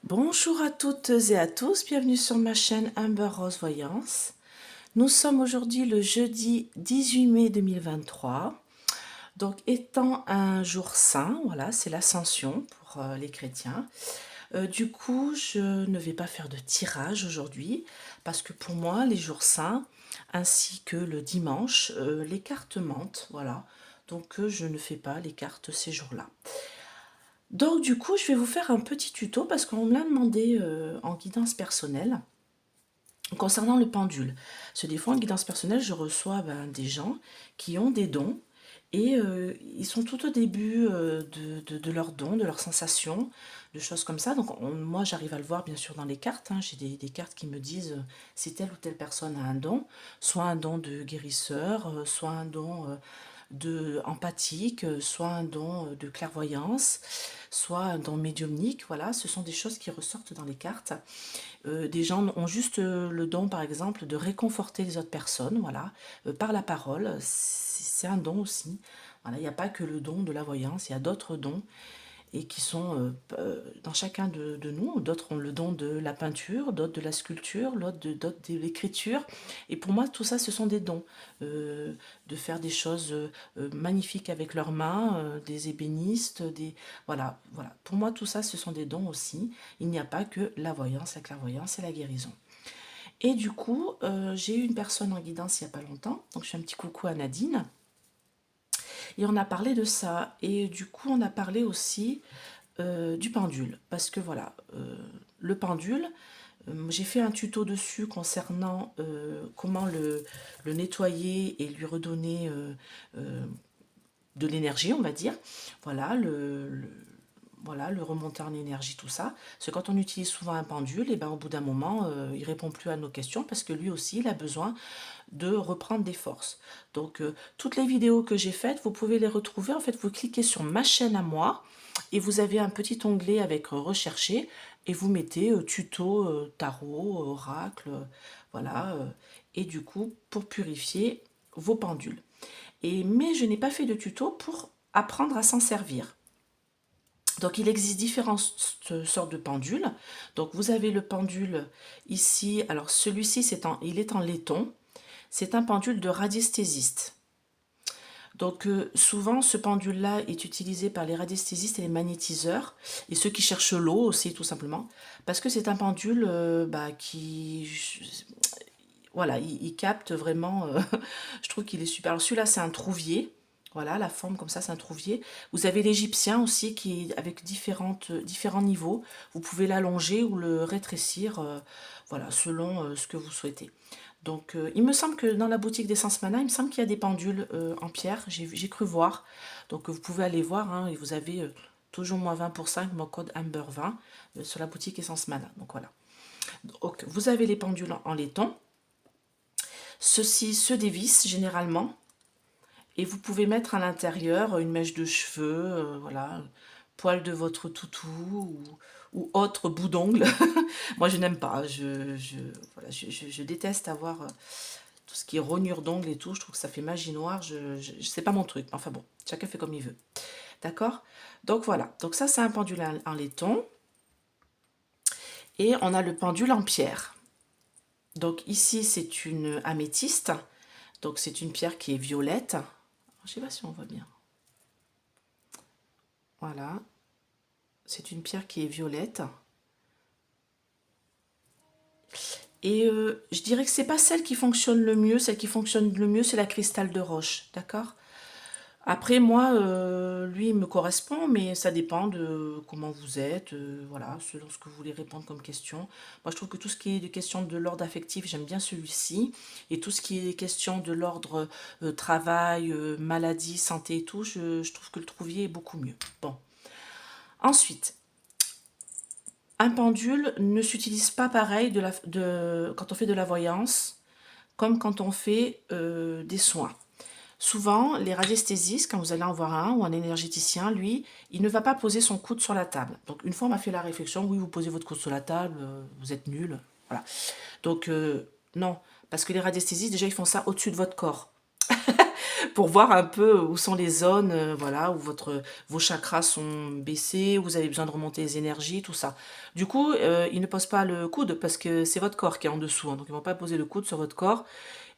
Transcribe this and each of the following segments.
Bonjour à toutes et à tous, bienvenue sur ma chaîne Amber Rose Voyance. Nous sommes aujourd'hui le jeudi 18 mai 2023. Donc étant un jour saint, voilà, c'est l'Ascension pour les chrétiens. Du coup, je ne vais pas faire de tirage aujourd'hui parce que pour moi, les jours saints ainsi que le dimanche, les cartes mentent, voilà. Donc je ne fais pas les cartes ces jours-là. Donc du coup, je vais vous faire un petit tuto parce qu'on me l'a demandé en guidance personnelle concernant le pendule. Parce que des fois en guidance personnelle, je reçois des gens qui ont des dons et ils sont tout au début de leurs dons, de leurs sensations, de choses comme ça. Donc moi, j'arrive à le voir bien sûr dans les cartes, hein. J'ai des cartes qui me disent si telle ou telle personne a un don, soit un don de guérisseur, soit un don de empathique, soit un don de clairvoyance, soit un don médiumnique. Voilà, ce sont des choses qui ressortent dans les cartes. Des gens ont juste le don, par exemple, de réconforter les autres personnes, voilà, par la parole. C'est un don aussi. Voilà, il n'y a pas que le don de la voyance, il y a d'autres dons et qui sont dans chacun de nous. D'autres ont le don de la peinture, d'autres de la sculpture, d'autres de l'écriture. Et pour moi, tout ça, ce sont des dons. De faire des choses magnifiques avec leurs mains, des ébénistes, des... Voilà, voilà. Pour moi, tout ça, ce sont des dons aussi. Il n'y a pas que la voyance, la clairvoyance et la guérison. Et du coup, j'ai eu une personne en guidance il n'y a pas longtemps. Donc, je fais un petit coucou à Nadine. Et on a parlé de ça. Et du coup, on a parlé aussi du pendule. Parce que voilà, le pendule, j'ai fait un tuto dessus concernant comment le nettoyer et lui redonner de l'énergie, on va dire. Voilà, voilà, le remonter en énergie, tout ça. Parce que quand on utilise souvent un pendule, et ben, au bout d'un moment, il répond plus à nos questions parce que lui aussi, il a besoin de reprendre des forces. Donc, toutes les vidéos que j'ai faites, vous pouvez les retrouver. En fait, vous cliquez sur ma chaîne à moi et vous avez un petit onglet avec rechercher et vous mettez tuto, tarot, oracle, voilà. Et du coup, pour purifier vos pendules. Mais je n'ai pas fait de tuto pour apprendre à s'en servir. Donc il existe différentes sortes de pendules. Donc vous avez le pendule ici. Alors celui-ci, il est en laiton. C'est un pendule de radiesthésiste. Donc souvent ce pendule-là est utilisé par les radiesthésistes et les magnétiseurs et ceux qui cherchent l'eau aussi tout simplement parce que c'est un pendule qui voilà, il capte vraiment, je trouve qu'il est super. Alors celui-là, c'est un trouvier. Voilà, la forme comme ça, c'est un trouvier. Vous avez l'égyptien aussi qui est avec différents niveaux. Vous pouvez l'allonger ou le rétrécir, voilà, selon ce que vous souhaitez. Donc, il me semble que dans la boutique d'Essence Mana, il me semble qu'il y a des pendules en pierre. J'ai cru voir. Donc, vous pouvez aller voir, hein, et vous avez toujours moins 20% avec mon code Amber20 sur la boutique Essence Mana. Donc, voilà. Donc, vous avez les pendules en laiton. Ceux-ci se dévissent généralement et vous pouvez mettre à l'intérieur une mèche de cheveux, voilà, poil de votre toutou ou autre bout d'ongle. Moi, je n'aime pas. Voilà, je déteste avoir tout ce qui est rognure d'ongles et tout. Je trouve que ça fait magie noire. C'est pas mon truc. Enfin bon, chacun fait comme il veut. D'accord? Donc voilà. Donc ça, c'est un pendule en laiton. Et on a le pendule en pierre. Donc ici, c'est une améthyste. Donc c'est une pierre qui est violette. Je sais pas si on voit bien. Voilà. C'est une pierre qui est violette. Et je dirais que c'est pas celle qui fonctionne le mieux. Celle qui fonctionne le mieux, c'est la cristal de roche. D'accord? Après, moi, lui, il me correspond, mais ça dépend de comment vous êtes, voilà, selon ce que vous voulez répondre comme question. Moi, je trouve que tout ce qui est de questions de l'ordre affectif, j'aime bien celui-ci. Et tout ce qui est questions de l'ordre travail, maladie, santé et tout, je trouve que le trouvier est beaucoup mieux. Bon. Ensuite, un pendule ne s'utilise pas pareil quand on fait de la voyance, comme quand on fait des soins. Souvent, les radiesthésistes, quand vous allez en voir un ou un énergéticien, lui, il ne va pas poser son coude sur la table. Donc, une fois, on m'a fait la réflexion, oui, vous posez votre coude sur la table, vous êtes nul. Voilà. Donc, non, parce que les radiesthésistes, déjà, ils font ça au-dessus de votre corps. pour voir un peu où sont les zones, voilà, où vos chakras sont baissés, où vous avez besoin de remonter les énergies, tout ça. Du coup, ils ne posent pas le coude parce que c'est votre corps qui est en dessous, hein, donc ils vont pas poser le coude sur votre corps.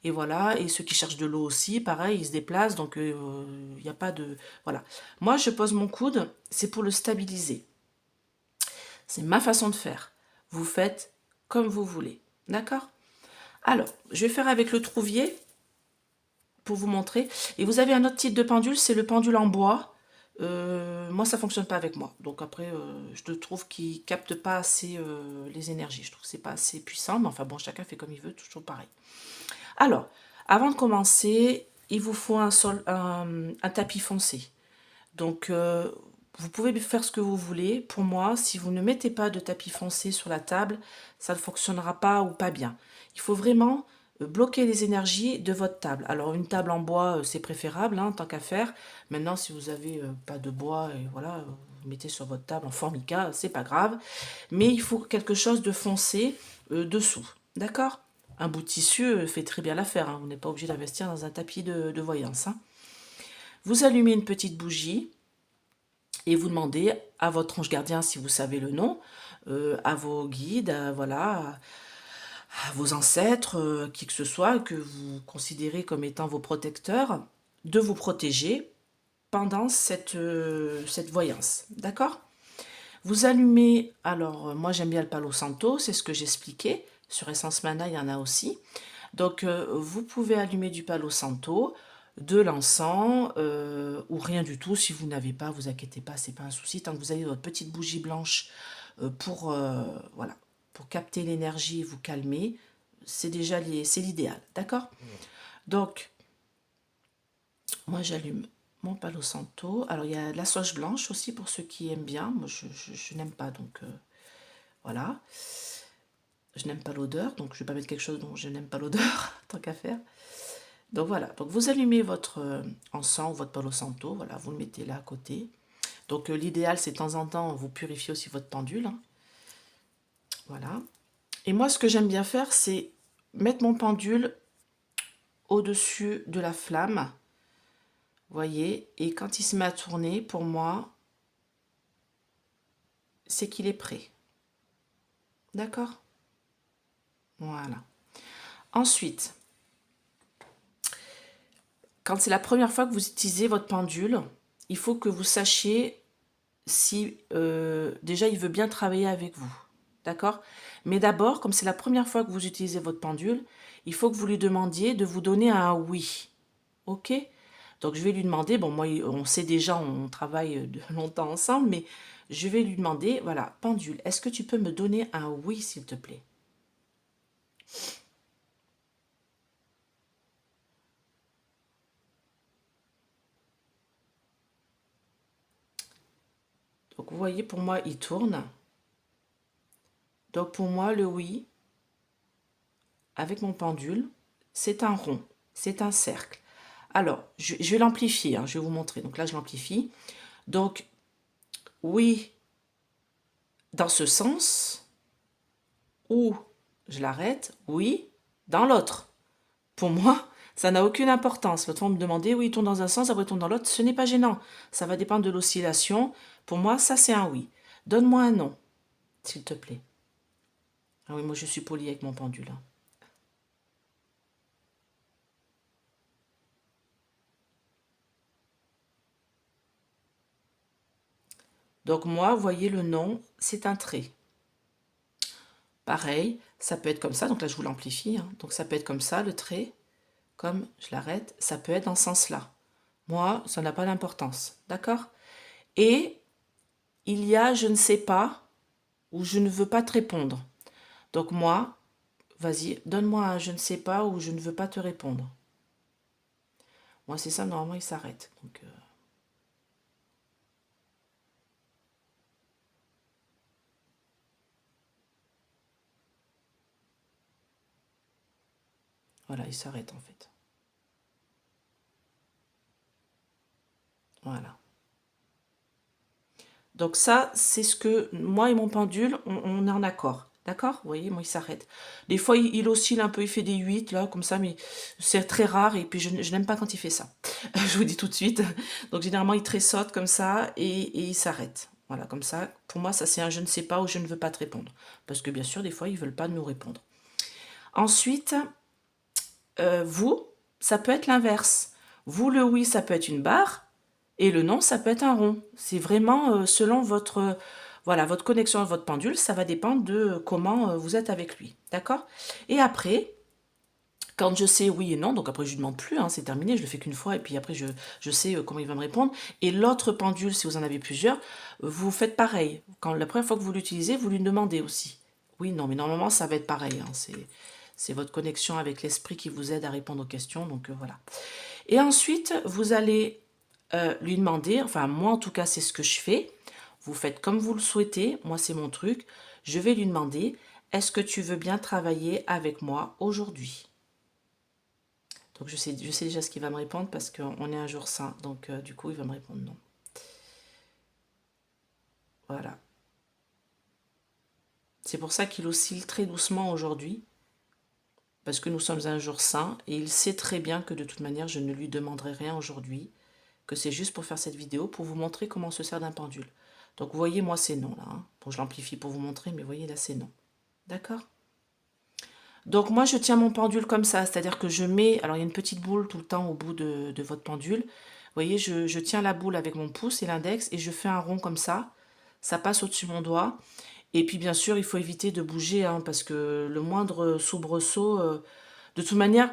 Et voilà, et ceux qui cherchent de l'eau aussi, pareil, ils se déplacent, donc il n'y a pas de... Voilà. Moi, je pose mon coude, c'est pour le stabiliser. C'est ma façon de faire. Vous faites comme vous voulez. D'accord? Alors, je vais faire avec le trouvier pour vous montrer. Et vous avez un autre type de pendule, c'est le pendule en bois. Moi, ça fonctionne pas avec moi. Donc après, je trouve qu'il capte pas assez les énergies. Je trouve que c'est pas assez puissant. Mais enfin bon, chacun fait comme il veut, toujours pareil. Alors, avant de commencer, il vous faut un tapis foncé. Donc, vous pouvez faire ce que vous voulez. Pour moi, si vous ne mettez pas de tapis foncé sur la table, ça ne fonctionnera pas ou pas bien. Il faut vraiment bloquer les énergies de votre table. Alors, une table en bois, c'est préférable, hein, tant qu'à faire. Maintenant, si vous n'avez pas de bois, et voilà, vous mettez sur votre table en formica, c'est pas grave. Mais il faut quelque chose de foncé dessous. D'accord? Un bout de tissu fait très bien l'affaire, hein. Vous n'êtes pas obligé d'investir dans un tapis de voyance, hein. Vous allumez une petite bougie et vous demandez à votre ange gardien, si vous savez le nom, à vos guides, voilà, à vos ancêtres, qui que ce soit, que vous considérez comme étant vos protecteurs, de vous protéger pendant cette voyance. D'accord? Vous allumez, alors moi j'aime bien le Palo Santo, c'est ce que j'expliquais. Sur Essence Mana, il y en a aussi. Donc, vous pouvez allumer du Palo Santo, de l'encens, ou rien du tout. Si vous n'avez pas, vous inquiétez pas, c'est pas un souci. Tant que vous avez votre petite bougie blanche voilà, pour capter l'énergie et vous calmer, c'est déjà c'est l'idéal, d'accord? Donc, moi j'allume mon Palo Santo. Alors, il y a de la sauge blanche aussi pour ceux qui aiment bien. Moi, je n'aime pas, donc voilà. Je n'aime pas l'odeur, donc je ne vais pas mettre quelque chose dont je n'aime pas l'odeur, tant qu'à faire. Donc voilà, donc vous allumez votre encens ou votre Palo Santo, voilà, vous le mettez là à côté. Donc l'idéal, c'est de temps en temps, vous purifiez aussi votre pendule, hein. Voilà. Et moi, ce que j'aime bien faire, c'est mettre mon pendule au-dessus de la flamme, vous voyez, et quand il se met à tourner, pour moi, c'est qu'il est prêt. D'accord? Voilà. Ensuite, quand c'est la première fois que vous utilisez votre pendule, il faut que vous sachiez si déjà il veut bien travailler avec vous. D'accord? Mais d'abord, comme c'est la première fois que vous utilisez votre pendule, il faut que vous lui demandiez de vous donner un oui. OK? Donc je vais lui demander, bon moi on sait déjà, on travaille de longtemps ensemble, mais je vais lui demander, voilà, pendule, est-ce que tu peux me donner un oui s'il te plaît? Donc vous voyez, pour moi, il tourne. Donc pour moi, le oui, avec mon pendule, c'est un rond, c'est un cercle. Alors, je vais l'amplifier, hein, je vais vous montrer. Donc là, je l'amplifie. Donc, oui, dans ce sens, ou je l'arrête, oui, dans l'autre. Pour moi, ça n'a aucune importance. Votre femme me demandait, oui, il tourne dans un sens, après il tourne dans l'autre. Ce n'est pas gênant. Ça va dépendre de l'oscillation. Pour moi, ça, c'est un oui. Donne-moi un non, s'il te plaît. Ah oui, moi, je suis polie avec mon pendule, hein. Donc moi, vous voyez, le non, c'est un trait. Pareil, ça peut être comme ça. Donc là, je vous l'amplifie, hein. Donc ça peut être comme ça, le trait. Comme je l'arrête, ça peut être dans ce sens-là. Moi, ça n'a pas d'importance. D'accord? Et il y a je ne sais pas ou je ne veux pas te répondre. Donc moi, vas-y, donne-moi un je ne sais pas ou je ne veux pas te répondre. Moi, c'est ça, normalement, il s'arrête. Donc, voilà, il s'arrête en fait. Voilà. Donc ça, c'est ce que moi et mon pendule, on est en accord. D'accord? Vous voyez, moi, il s'arrête. Des fois, il oscille un peu, il fait des 8 là, comme ça, mais c'est très rare, et puis je n'aime pas quand il fait ça. Je vous dis tout de suite. Donc, généralement, il tressaute comme ça, et il s'arrête. Voilà, comme ça. Pour moi, ça, c'est un je ne sais pas ou je ne veux pas te répondre. Parce que, bien sûr, des fois, ils ne veulent pas nous répondre. Ensuite, vous, ça peut être l'inverse. Vous, le oui, ça peut être une barre, et le non, ça peut être un rond. C'est vraiment selon votre, voilà, votre connexion à votre pendule, ça va dépendre de comment vous êtes avec lui. D'accord? Et après, quand je sais oui et non, donc après je lui demande plus, hein, c'est terminé, je le fais qu'une fois, et puis après je sais comment il va me répondre. Et l'autre pendule, si vous en avez plusieurs, vous faites pareil. Quand la première fois que vous l'utilisez, vous lui demandez aussi. Oui, non, mais normalement ça va être pareil, hein, c'est votre connexion avec l'esprit qui vous aide à répondre aux questions, donc voilà. Et ensuite, vous allez lui demander, enfin moi en tout cas c'est ce que je fais, vous faites comme vous le souhaitez, moi c'est mon truc, je vais lui demander, est-ce que tu veux bien travailler avec moi aujourd'hui? Donc je sais déjà ce qu'il va me répondre parce qu'on est un jour saint, donc du coup il va me répondre non. Voilà. C'est pour ça qu'il oscille très doucement aujourd'hui, parce que nous sommes un jour saint, et il sait très bien que de toute manière je ne lui demanderai rien aujourd'hui, que c'est juste pour faire cette vidéo, pour vous montrer comment on se sert d'un pendule. Donc vous voyez, moi c'est non là. Hein. Bon, je l'amplifie pour vous montrer, mais vous voyez là c'est non. D'accord? Donc moi je tiens mon pendule comme ça, c'est-à-dire que je mets, alors il y a une petite boule tout le temps au bout de votre pendule. Vous voyez, je tiens la boule avec mon pouce et l'index, et je fais un rond comme ça passe au-dessus de mon doigt. Et puis bien sûr, il faut éviter de bouger, hein, parce que le moindre soubresaut, de toute manière,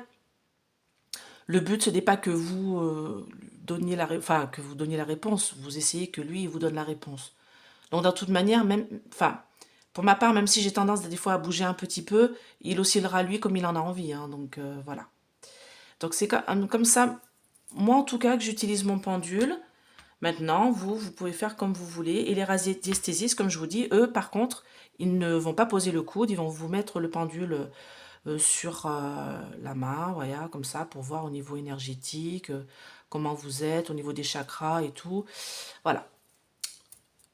le but, ce n'est pas que vous donniez enfin, que vous donniez la réponse. Vous essayez que lui, il vous donne la réponse. Donc, dans toute manière, même, enfin, pour ma part, même si j'ai tendance des fois à bouger un petit peu, il oscillera lui comme il en a envie. Hein, donc, voilà. Donc, c'est comme ça, moi en tout cas, que j'utilise mon pendule. Maintenant, vous pouvez faire comme vous voulez. Et les radiesthésistes, comme je vous dis, eux, par contre, ils ne vont pas poser le coude, ils vont vous mettre le pendule sur la main, voilà, comme ça, pour voir au niveau énergétique, comment vous êtes, au niveau des chakras et tout. Voilà.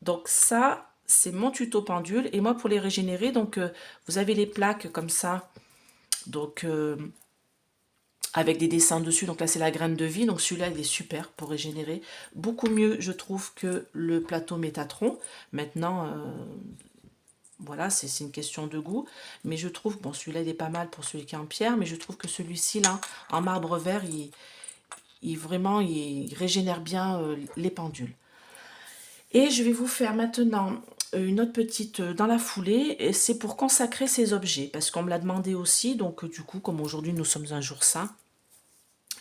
Donc ça, c'est mon tuto pendule. Et moi, pour les régénérer, donc vous avez les plaques comme ça, donc avec des dessins dessus. Donc là, c'est la graine de vie. Donc celui-là, il est super pour régénérer. Beaucoup mieux, je trouve, que le plateau Métatron. Maintenant, voilà, c'est une question de goût. Mais je trouve, bon, celui-là, il est pas mal pour celui qui est en pierre. Mais je trouve que celui-ci, là, en marbre vert, vraiment, il régénère bien les pendules. Et je vais vous faire maintenant une autre petite dans la foulée. Et c'est pour consacrer ces objets. Parce qu'on me l'a demandé aussi. Donc, du coup, comme aujourd'hui, nous sommes un jour saint,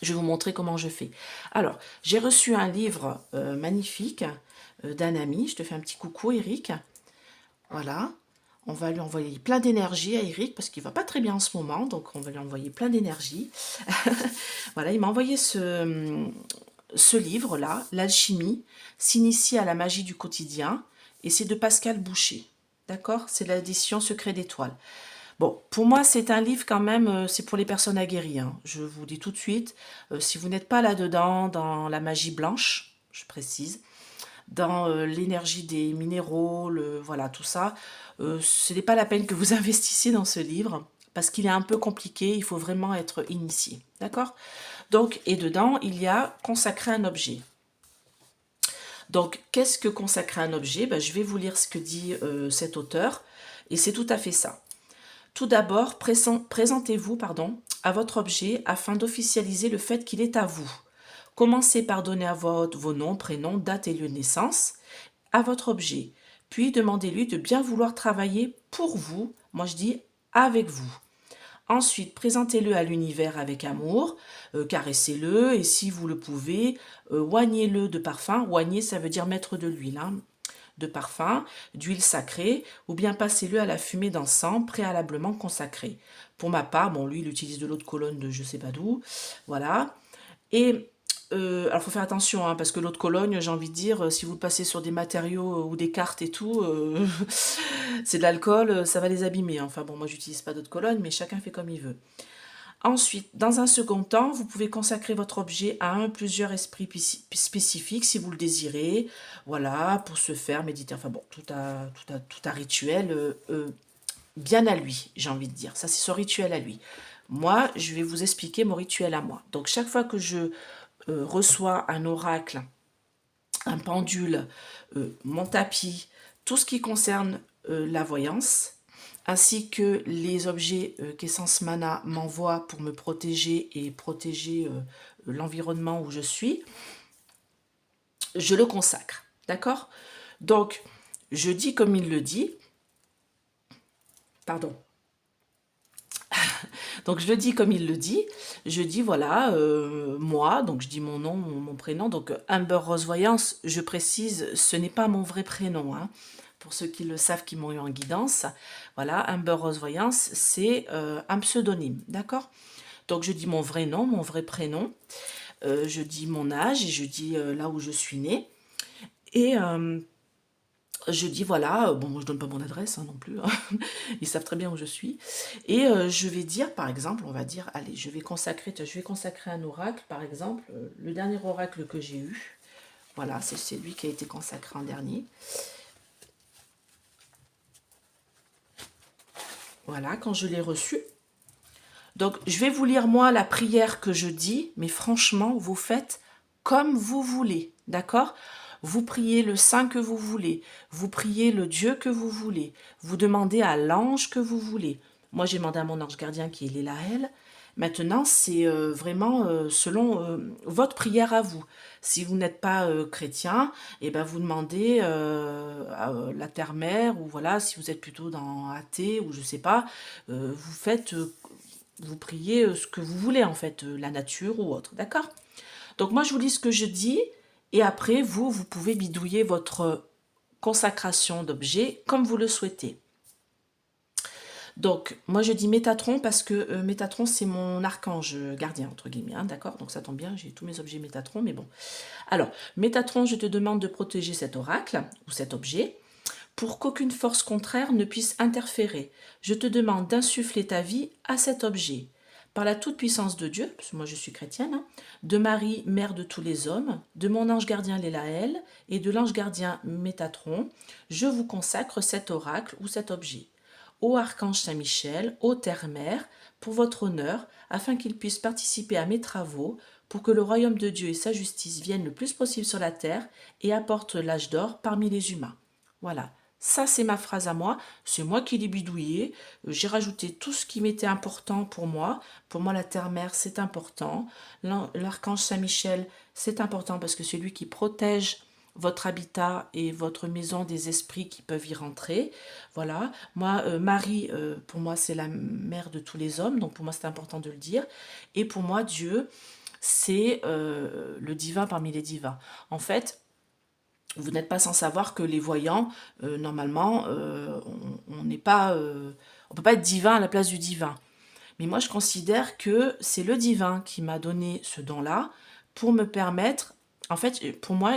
je vais vous montrer comment je fais. Alors, j'ai reçu un livre magnifique d'un ami. Je te fais un petit coucou, Eric. Voilà. On va lui envoyer plein d'énergie à Eric parce qu'il va pas très bien en ce moment. Donc, on va lui envoyer plein d'énergie. Voilà, il m'a envoyé ce livre-là, L'alchimie, s'initie à la magie du quotidien. Et c'est de Pascal Boucher. D'accord? C'est l'édition Secret d'étoiles. Bon, pour moi, c'est un livre quand même, c'est pour les personnes aguerries. Hein. Je vous dis tout de suite, si vous n'êtes pas là-dedans, dans la magie blanche, je précise, dans l'énergie des minéraux, voilà, tout ça, ce n'est pas la peine que vous investissiez dans ce livre, parce qu'il est un peu compliqué, il faut vraiment être initié. D'accord? Donc, et dedans, il y a consacrer un objet. Donc, qu'est-ce que consacrer un objet? Ben, je vais vous lire ce que dit cet auteur, et c'est tout à fait ça. Tout d'abord, présentez-vous à votre objet afin d'officialiser le fait qu'il est à vous. Commencez par donner à vos noms, prénoms, date et lieu de naissance à votre objet. Puis demandez-lui de bien vouloir travailler pour vous. Moi, je dis avec vous. Ensuite, présentez-le à l'univers avec amour, caressez-le et si vous le pouvez, oignez-le de parfum. Oigner, ça veut dire mettre de l'huile. Hein, de parfum, d'huile sacrée, ou bien passez-le à la fumée d'encens préalablement consacrée. Pour ma part, bon, lui, il utilise de l'eau de Cologne de je sais pas d'où, voilà. Et alors, faut faire attention, hein, parce que l'eau de Cologne, j'ai envie de dire, si vous le passez sur des matériaux ou des cartes et tout, c'est de l'alcool, ça va les abîmer. Enfin bon, moi, j'utilise pas d'eau de Cologne, mais chacun fait comme il veut. Ensuite, dans un second temps, vous pouvez consacrer votre objet à un ou plusieurs esprits spécifiques si vous le désirez. Voilà, pour ce faire, méditer. Enfin bon, tout un rituel bien à lui, j'ai envie de dire. Ça, c'est son rituel à lui. Moi, je vais vous expliquer mon rituel à moi. Donc, chaque fois que je reçois un oracle, un pendule, mon tapis, tout ce qui concerne la voyance, ainsi que les objets qu'Essence Mana m'envoie pour me protéger et protéger l'environnement où je suis, je le consacre. D'accord? Donc, je dis comme il le dit, pardon, donc je le dis comme il le dit, je dis voilà, moi, donc je dis mon nom, mon prénom, donc Amber Rose Voyance, je précise, ce n'est pas mon vrai prénom, hein. Pour ceux qui le savent, qui m'ont eu en guidance, voilà, Amber Rose Voyance, c'est un pseudonyme, d'accord? Donc je dis mon vrai nom, mon vrai prénom, je dis mon âge et je dis là où je suis née. Et je dis voilà, bon, je donne pas mon adresse hein, non plus, hein. Ils savent très bien où je suis. Et je vais dire, par exemple, on va dire, allez, je vais consacrer un oracle, par exemple, le dernier oracle que j'ai eu. Voilà, c'est celui qui a été consacré en dernier. Voilà, quand je l'ai reçu. Donc, je vais vous lire, moi, la prière que je dis, mais franchement, vous faites comme vous voulez, d'accord? Vous priez le saint que vous voulez, vous priez le Dieu que vous voulez, vous demandez à l'ange que vous voulez. Moi, j'ai demandé à mon ange gardien qui est Lélaël. Maintenant, c'est vraiment selon votre prière à vous. Si vous n'êtes pas chrétien, eh ben, vous demandez à la terre-mère, ou voilà, si vous êtes plutôt dans athée, ou je sais pas, vous faites vous priez ce que vous voulez en fait, la nature ou autre, d'accord? Donc moi je vous lis ce que je dis et après vous pouvez bidouiller votre consacration d'objet comme vous le souhaitez. Donc moi je dis Métatron parce que Métatron c'est mon archange gardien entre guillemets, hein, d'accord? Donc ça tombe bien, j'ai tous mes objets Métatron, mais bon. Alors Métatron, je te demande de protéger cet oracle ou cet objet pour qu'aucune force contraire ne puisse interférer. Je te demande d'insuffler ta vie à cet objet. Par la toute-puissance de Dieu, parce que moi je suis chrétienne, hein, de Marie, mère de tous les hommes, de mon ange gardien Lélaël et de l'ange gardien Métatron, je vous consacre cet oracle ou cet objet. Ô archange Saint-Michel, ô terre-mère, pour votre honneur, afin qu'il puisse participer à mes travaux, pour que le royaume de Dieu et sa justice viennent le plus possible sur la terre et apportent l'âge d'or parmi les humains. Voilà. Ça, c'est ma phrase à moi. C'est moi qui l'ai bidouillé. J'ai rajouté tout ce qui m'était important pour moi. Pour moi, la terre-mère, c'est important. L'archange Saint-Michel, c'est important parce que c'est lui qui protège votre habitat et votre maison des esprits qui peuvent y rentrer. Voilà. Moi, Marie, pour moi, c'est la mère de tous les hommes. Donc, pour moi, c'est important de le dire. Et pour moi, Dieu, c'est le divin parmi les divins. En fait, vous n'êtes pas sans savoir que les voyants, normalement, on n'est pas, on peut pas être divin à la place du divin. Mais moi, je considère que c'est le divin qui m'a donné ce don-là pour me permettre. En fait, pour moi,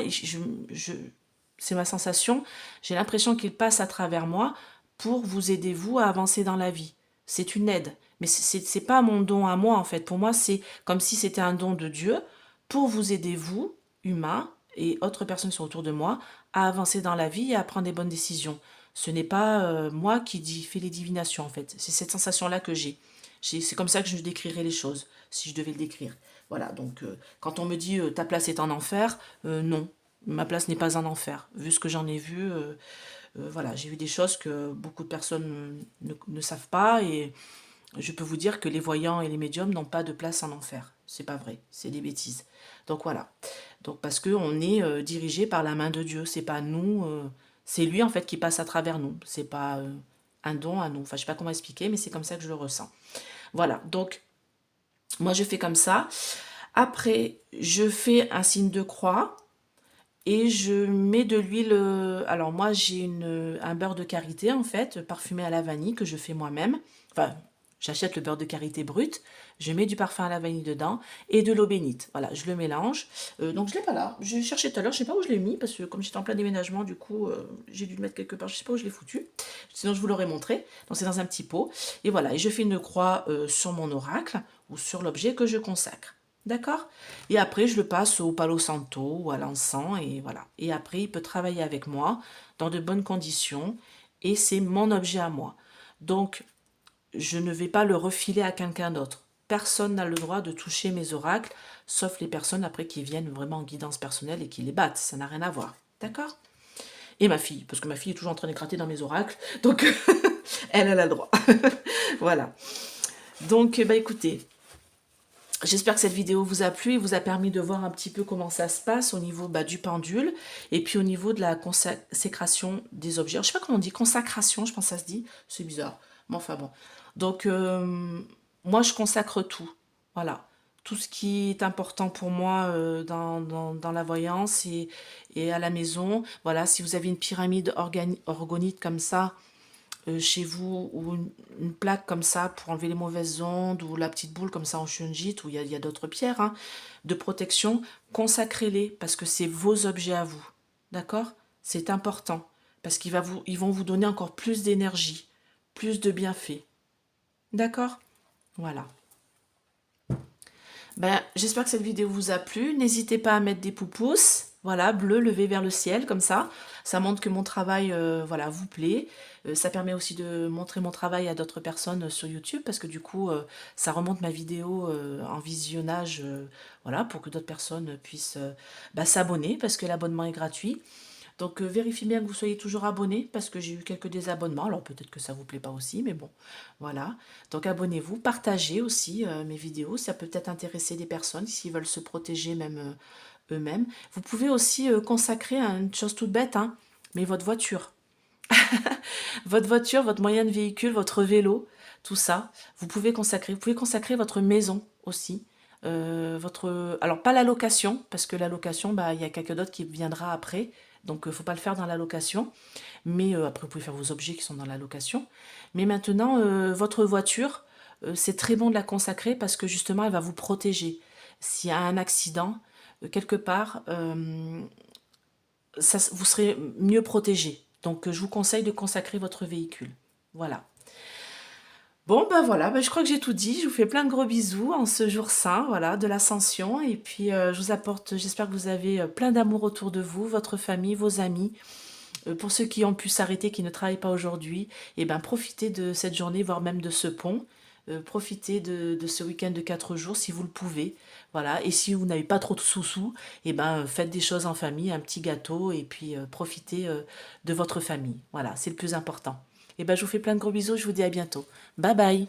c'est ma sensation. J'ai l'impression qu'il passe à travers moi pour vous aider vous à avancer dans la vie. C'est une aide, mais c'est pas mon don à moi en fait. Pour moi, c'est comme si c'était un don de Dieu pour vous aider vous, humains et autres personnes qui sont autour de moi, à avancer dans la vie et à prendre des bonnes décisions. Ce n'est pas moi qui fais les divinations en fait. C'est cette sensation-là que j'ai. C'est comme ça que je décrirais les choses, si je devais le décrire. Voilà, donc quand on me dit ta place est en enfer, non, ma place n'est pas en enfer. Vu ce que j'en ai vu, voilà, j'ai vu des choses que beaucoup de personnes ne savent pas et je peux vous dire que les voyants et les médiums n'ont pas de place en enfer. C'est pas vrai, c'est des bêtises. Donc voilà. Donc parce que on est dirigé par la main de Dieu, c'est pas nous, c'est lui en fait qui passe à travers nous. C'est pas un don à nous. Enfin, je sais pas comment expliquer, mais c'est comme ça que je le ressens. Voilà. Donc moi je fais comme ça. Après, je fais un signe de croix et je mets de l'huile. Alors moi j'ai un beurre de karité en fait, parfumé à la vanille que je fais moi-même. Enfin, j'achète le beurre de karité brut, je mets du parfum à la vanille dedans et de l'eau bénite. Voilà, je le mélange. Donc je l'ai pas là. J'ai cherché tout à l'heure, je sais pas où je l'ai mis parce que comme j'étais en plein déménagement, du coup j'ai dû le mettre quelque part. Je sais pas où je l'ai foutu. Sinon je vous l'aurais montré. Donc c'est dans un petit pot. Et voilà, et je fais une croix sur mon oracle ou sur l'objet que je consacre. D'accord? Et après, je le passe au Palo Santo ou à l'encens et voilà. Et après, il peut travailler avec moi dans de bonnes conditions et c'est mon objet à moi. Donc, je ne vais pas le refiler à quelqu'un d'autre. Personne n'a le droit de toucher mes oracles, sauf les personnes après qui viennent vraiment en guidance personnelle et qui les battent. Ça n'a rien à voir. D'accord? Et ma fille, parce que ma fille est toujours en train de gratter dans mes oracles. Donc, elle a le droit. Voilà. Donc, bah écoutez, j'espère que cette vidéo vous a plu et vous a permis de voir un petit peu comment ça se passe au niveau du pendule et puis au niveau de la consécration des objets. Alors, je sais pas comment on dit, consacration, je pense que ça se dit. C'est bizarre. Mais enfin bon. Donc, moi, je consacre tout. Voilà. Tout ce qui est important pour moi dans la voyance et à la maison. Voilà, si vous avez une pyramide orgonite comme ça, chez vous, ou une plaque comme ça pour enlever les mauvaises ondes, ou la petite boule comme ça en shungite, où il y a d'autres pierres hein, de protection, consacrez-les parce que c'est vos objets à vous. D'accord? C'est important parce ils vont vous donner encore plus d'énergie, plus de bienfaits. D'accord? Voilà. Ben, j'espère que cette vidéo vous a plu. N'hésitez pas à mettre des pouces, voilà, bleu, levé vers le ciel, comme ça. Ça montre que mon travail, voilà, vous plaît. Ça permet aussi de montrer mon travail à d'autres personnes sur YouTube, parce que du coup, ça remonte ma vidéo en visionnage, voilà, pour que d'autres personnes puissent s'abonner, parce que l'abonnement est gratuit. Donc vérifiez bien que vous soyez toujours abonné parce que j'ai eu quelques désabonnements. Alors peut-être que ça vous plaît pas aussi, mais bon, voilà. Donc abonnez-vous, partagez aussi mes vidéos. Ça peut peut-être intéresser des personnes s'ils veulent se protéger même eux-mêmes. Vous pouvez aussi consacrer à une chose toute bête, hein, mais votre voiture. Votre voiture, votre moyen de véhicule, votre vélo, tout ça, vous pouvez consacrer. Vous pouvez consacrer votre maison aussi. Alors pas la location, parce que la location, il y a quelqu'un d'autre qui viendra après. Donc, il ne faut pas le faire dans la location. Mais après, vous pouvez faire vos objets qui sont dans la location. Mais maintenant, votre voiture, c'est très bon de la consacrer parce que justement, elle va vous protéger. S'il y a un accident, quelque part, vous serez mieux protégé. Donc, je vous conseille de consacrer votre véhicule. Voilà. Bon, ben voilà, je crois que j'ai tout dit. Je vous fais plein de gros bisous en ce jour saint, voilà, de l'ascension. Et puis, je vous apporte, j'espère que vous avez plein d'amour autour de vous, votre famille, vos amis. Pour ceux qui ont pu s'arrêter, qui ne travaillent pas aujourd'hui, eh ben, profitez de cette journée, voire même de ce pont. Profitez de ce week-end de 4 jours si vous le pouvez. Voilà. Et si vous n'avez pas trop de sous-sous, eh ben, faites des choses en famille, un petit gâteau, et puis profitez de votre famille. Voilà, c'est le plus important. Et ben, je vous fais plein de gros bisous, je vous dis à bientôt. Bye bye.